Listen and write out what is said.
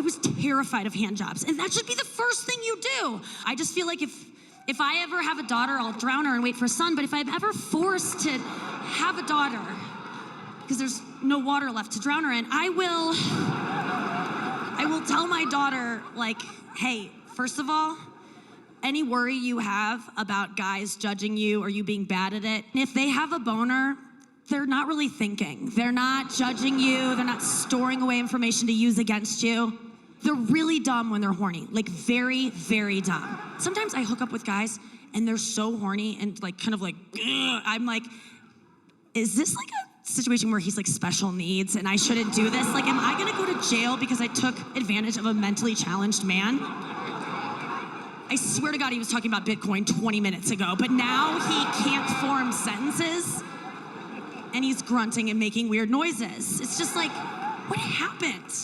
was terrified of hand jobs, and that should be the first thing you do. I just feel like if I ever have a daughter, I'll drown her and wait for a son, but if I'm ever forced to have a daughter, because there's no water left to drown her in, I will tell my daughter, like, hey, first of all, any worry you have about guys judging you or you being bad at it, if they have a boner, they're not really thinking. They're not judging you. They're not storing away information to use against you. They're really dumb when they're horny, like very, very dumb. Sometimes I hook up with guys and they're so horny and like kind of like, ugh. I'm like, is this like a situation where he's like special needs and I shouldn't do this? Like, am I gonna go to jail because I took advantage of a mentally challenged man? I swear to God he was talking about Bitcoin 20 minutes ago, but now he can't form sentences and he's grunting and making weird noises. It's just like, what happened?